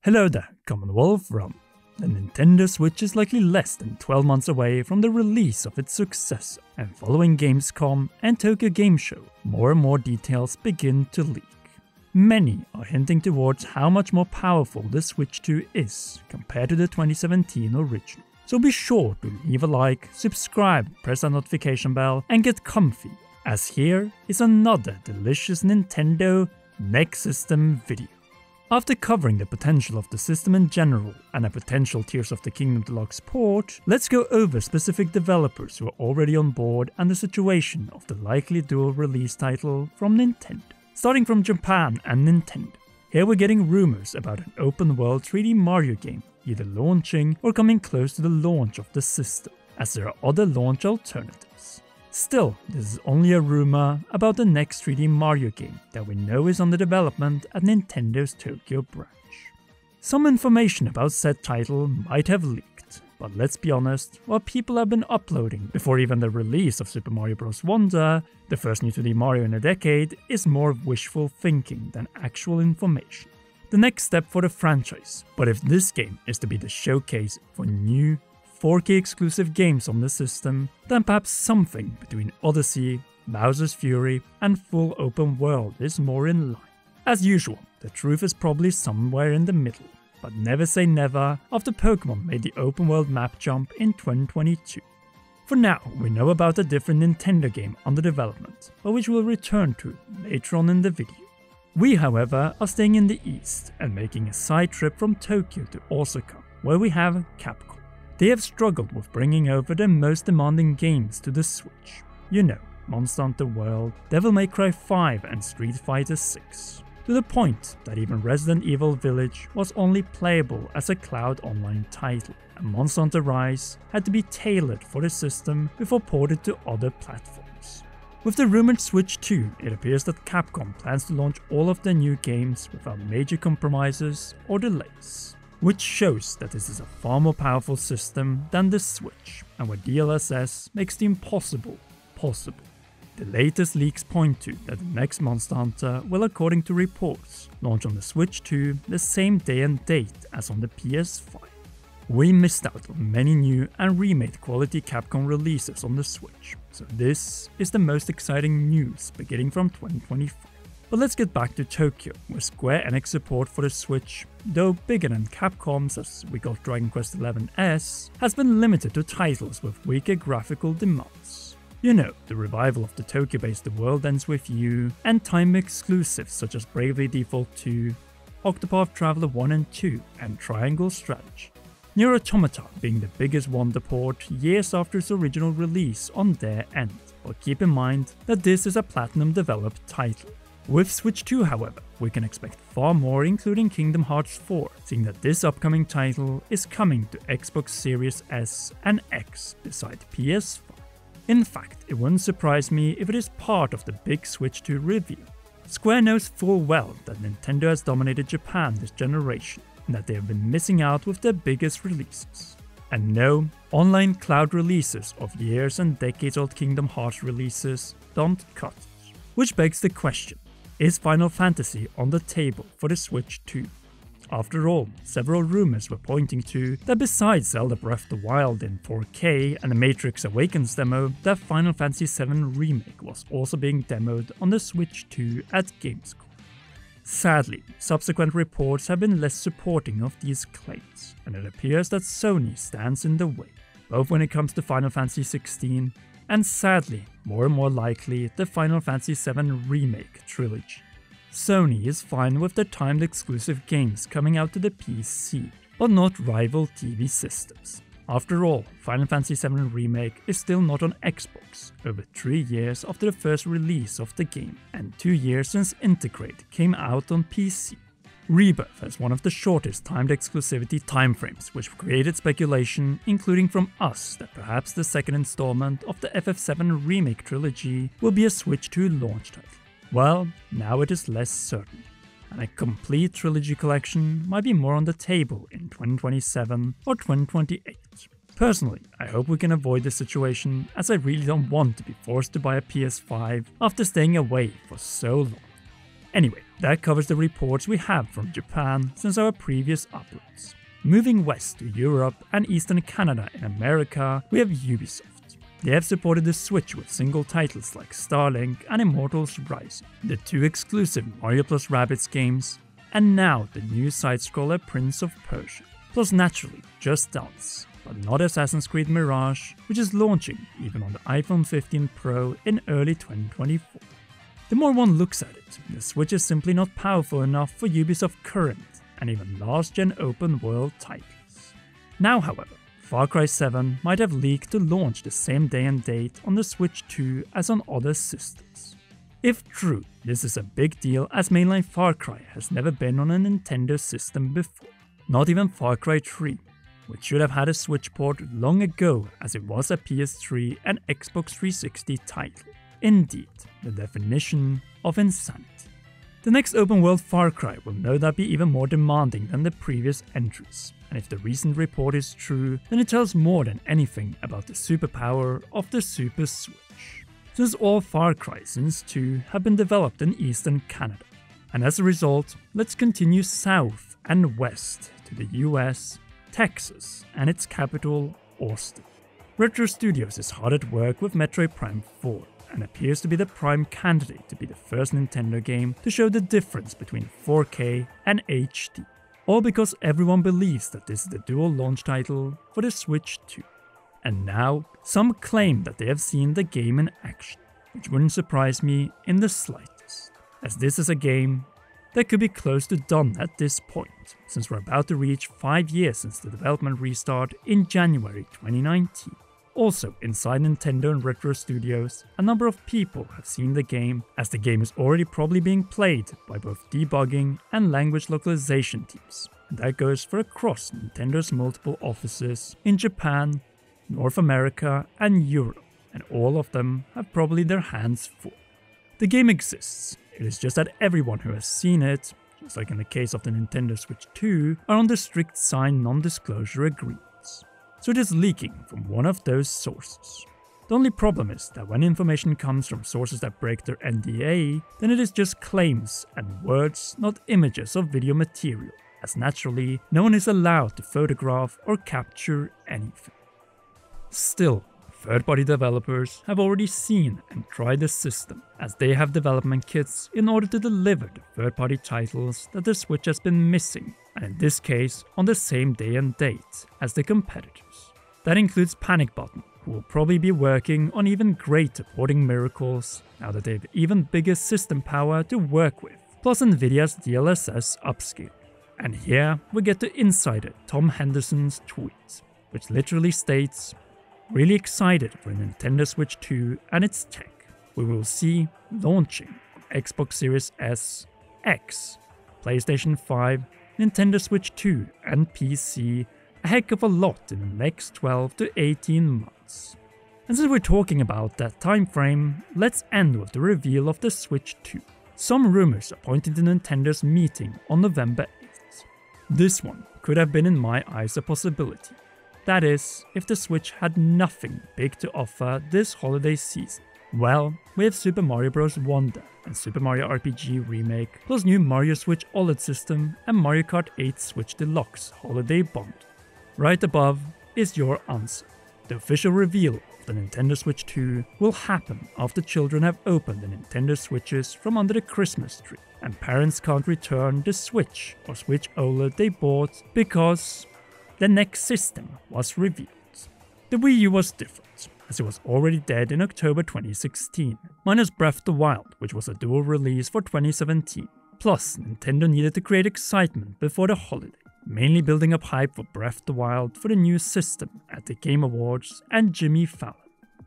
Hello there, Commonwealth from. The Nintendo Switch is likely less than 12 months away from the release of its successor, and following Gamescom and Tokyo Game Show, more and more details begin to leak. Many are hinting towards how much more powerful the Switch 2 is compared to the 2017 original. So be sure to leave a like, subscribe, press that notification bell and get comfy, as here is another delicious Nintendo Next System video. After covering the potential of the system in general and a potential Tears of the Kingdom Deluxe port, let's go over specific developers who are already on board and the situation of the likely dual release title from Nintendo. Starting from Japan and Nintendo. Here we're getting rumors about an open world 3D Mario game either launching or coming close to the launch of the system, as there are other launch alternatives. Still, this is only a rumor about the next 3D Mario game that we know is under development at Nintendo's Tokyo branch. Some information about said title might have leaked, but let's be honest, what people have been uploading before even the release of Super Mario Bros. Wonder, the first new 2D Mario in a decade, is more wishful thinking than actual information. The next step for the franchise, but if this game is to be the showcase for new 4K exclusive games on the system, then perhaps something between Odyssey, Bowser's Fury and full open world is more in line. As usual, the truth is probably somewhere in the middle, but never say never after Pokemon made the open world map jump in 2022. For now, we know about a different Nintendo game under development, but which we'll return to later on in the video. We, however, are staying in the east and making a side trip from Tokyo to Osaka, where we have Capcom. They have struggled with bringing over their most demanding games to the Switch. You know, Monster Hunter World, Devil May Cry 5 and Street Fighter 6. To the point that even Resident Evil Village was only playable as a cloud online title, and Monster Hunter Rise had to be tailored for the system before ported to other platforms. With the rumored Switch 2, it appears that Capcom plans to launch all of their new games without major compromises or delays, which shows that this is a far more powerful system than the Switch, and where DLSS makes the impossible possible. The latest leaks point to that the next Monster Hunter will, according to reports, launch on the Switch 2 the same day and date as on the PS5. We missed out on many new and remade quality Capcom releases on the Switch, so this is the most exciting news beginning from 2025. But let's get back to Tokyo, where Square Enix support for the Switch, though bigger than Capcom's as we got Dragon Quest XI-S, has been limited to titles with weaker graphical demands. You know, the revival of the Tokyo-based The World Ends With You, and time exclusives such as Bravely Default 2, Octopath Traveler 1 and 2, and Triangle Strategy. Nier Automata being the biggest Wonder port years after its original release on their end, but keep in mind that this is a Platinum developed title. With Switch 2, however, we can expect far more, including Kingdom Hearts 4, seeing that this upcoming title is coming to Xbox Series S and X beside PS5. In fact, it wouldn't surprise me if it is part of the big Switch 2 reveal. Square knows full well that Nintendo has dominated Japan this generation, and that they have been missing out with their biggest releases. And no, online cloud releases of years and decades old Kingdom Hearts releases don't cut it. Which begs the question, is Final Fantasy on the table for the Switch 2? After all, several rumors were pointing to that besides Zelda Breath of the Wild in 4K and the Matrix Awakens demo, that Final Fantasy VII Remake was also being demoed on the Switch 2 at Gamescom. Sadly, subsequent reports have been less supporting of these claims, and it appears that Sony stands in the way, both when it comes to Final Fantasy XVI and sadly, more and more likely, the Final Fantasy VII Remake trilogy. Sony is fine with their timed exclusive games coming out to the PC, but not rival TV systems. After all, Final Fantasy VII Remake is still not on Xbox, over 3 years after the first release of the game, and 2 years since Integrate came out on PC. Rebirth has one of the shortest timed exclusivity timeframes, which created speculation, including from us, that perhaps the second installment of the FF7 Remake trilogy will be a Switch 2 launch title. Well, now it is less certain, and a complete trilogy collection might be more on the table in 2027 or 2028. Personally, I hope we can avoid this situation, as I really don't want to be forced to buy a PS5 after staying away for so long. Anyway, That covers the reports we have from Japan since our previous uploads. Moving west to Europe and Eastern Canada in America, we have Ubisoft. They have supported the Switch with single titles like Starlink and Immortals Rising, the 2 exclusive Mario + Rabbids games, and now the new side-scroller Prince of Persia, plus naturally Just Dance, but not Assassin's Creed Mirage, which is launching even on the iPhone 15 Pro in early 2024. The more one looks at it, the Switch is simply not powerful enough for Ubisoft current and even last-gen open-world titles. Now, however, Far Cry 7 might have leaked to launch the same day and date on the Switch 2 as on other systems. If true, this is a big deal as mainline Far Cry has never been on a Nintendo system before. Not even Far Cry 3, which should have had a Switch port long ago as it was a PS3 and Xbox 360 title. Indeed, the definition of insanity. The next open world Far Cry will no doubt be even more demanding than the previous entries, and if the recent report is true, then it tells more than anything about the superpower of the Super Switch. Since all Far Cry since 2 have been developed in Eastern Canada, and as a result, let's continue south and west to the US, Texas, and its capital, Austin. Retro Studios is hard at work with Metroid Prime 4, and appears to be the prime candidate to be the first Nintendo game to show the difference between 4K and HD. All because everyone believes that this is the dual launch title for the Switch 2. And now, some claim that they have seen the game in action, which wouldn't surprise me in the slightest, as this is a game that could be close to done at this point, since we're about to reach 5 years since the development restart in January 2019. Also, inside Nintendo and Retro Studios, a number of people have seen the game, as the game is already probably being played by both debugging and language localization teams. And that goes for across Nintendo's multiple offices in Japan, North America, and Europe, and all of them have probably their hands full. The game exists, it is just that everyone who has seen it, just like in the case of the Nintendo Switch 2, are under strict signed non-disclosure agreements. So it is leaking from one of those sources. The only problem is that when information comes from sources that break their NDA, then it is just claims and words, not images of video material, as naturally no one is allowed to photograph or capture anything. Still, third-party developers have already seen and tried the system, as they have development kits in order to deliver the third-party titles that the Switch has been missing, and in this case on the same day and date as the competitors. That includes Panic Button, who will probably be working on even greater porting miracles now that they have even bigger system power to work with, plus Nvidia's DLSS upscale. And here we get to insider Tom Henderson's tweet, which literally states, "Really excited for Nintendo Switch 2 and its tech. We will see launching on Xbox Series S, X, PlayStation 5, Nintendo Switch 2 and PC a heck of a lot in the next 12 to 18 months. And since we're talking about that time frame, let's end with the reveal of the Switch 2. Some rumors are pointing to Nintendo's meeting on November 8th. This one could have been in my eyes a possibility. That is, if the Switch had nothing big to offer this holiday season. Well, we have Super Mario Bros. Wonder and Super Mario RPG Remake, plus new Mario Switch OLED system and Mario Kart 8 Switch Deluxe Holiday Bundle. Right above is your answer. The official reveal of the Nintendo Switch 2 will happen after children have opened the Nintendo Switches from under the Christmas tree, and parents can't return the Switch or Switch OLED they bought because the next system was revealed. The Wii U was different, as it was already dead in October 2016, minus Breath of the Wild, which was a dual release for 2017. Plus, Nintendo needed to create excitement before the holiday, mainly building up hype for Breath of the Wild for the new system at the Game Awards and Jimmy Fallon.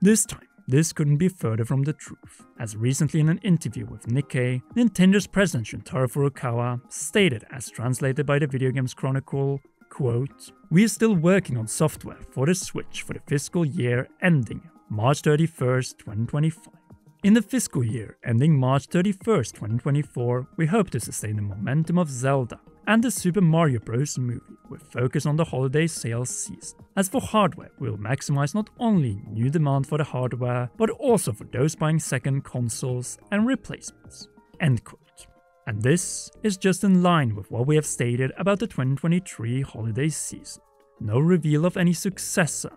This time, this couldn't be further from the truth, as recently in an interview with Nikkei, Nintendo's president Shuntaro Furukawa stated, as translated by the Video Games Chronicle, quote, "We are still working on software for the Switch for the fiscal year ending March 31st, 2025. In the fiscal year ending March 31st, 2024, we hope to sustain the momentum of Zelda and the Super Mario Bros. Movie with focus on the holiday sales season. As for hardware, we will maximize not only new demand for the hardware, but also for those buying second consoles and replacements." End quote. And this is just in line with what we have stated about the 2023 holiday season. No reveal of any successor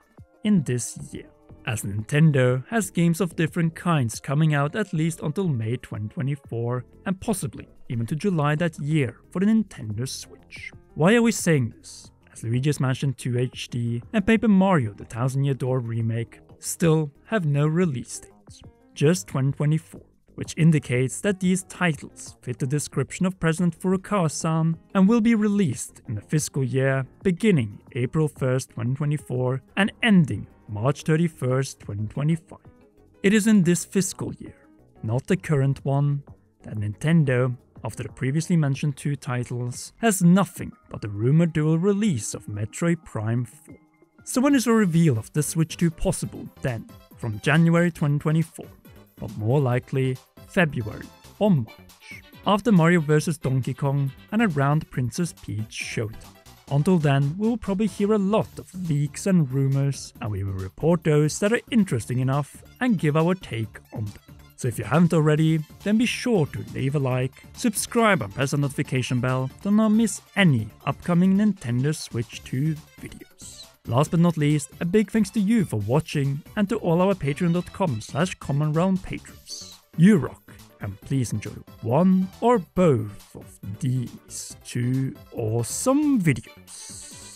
in this year, as Nintendo has games of different kinds coming out at least until May 2024 and possibly even to July that year for the Nintendo Switch. Why are we saying this? As Luigi's Mansion 2 HD and Paper Mario The Thousand Year Door Remake still have no release dates, just 2024. Which indicates that these titles fit the description of President Furukawa-san and will be released in the fiscal year beginning April 1st, 2024 and ending March 31st, 2025. It is in this fiscal year, not the current one, that Nintendo, after the previously mentioned 2 titles, has nothing but the rumored dual release of Metroid Prime 4. So when is a reveal of the Switch 2 possible then? From January 2024. But more likely February or March, after Mario vs Donkey Kong and around Princess Peach showtime. Until then, we will probably hear a lot of leaks and rumors, and we will report those that are interesting enough and give our take on them. So if you haven't already, then be sure to leave a like, subscribe and press the notification bell to not miss any upcoming Nintendo Switch 2 videos. Last but not least, a big thanks to you for watching and to all our patreon.com/commonrealm patrons. You rock, and please enjoy one or both of these 2 awesome videos.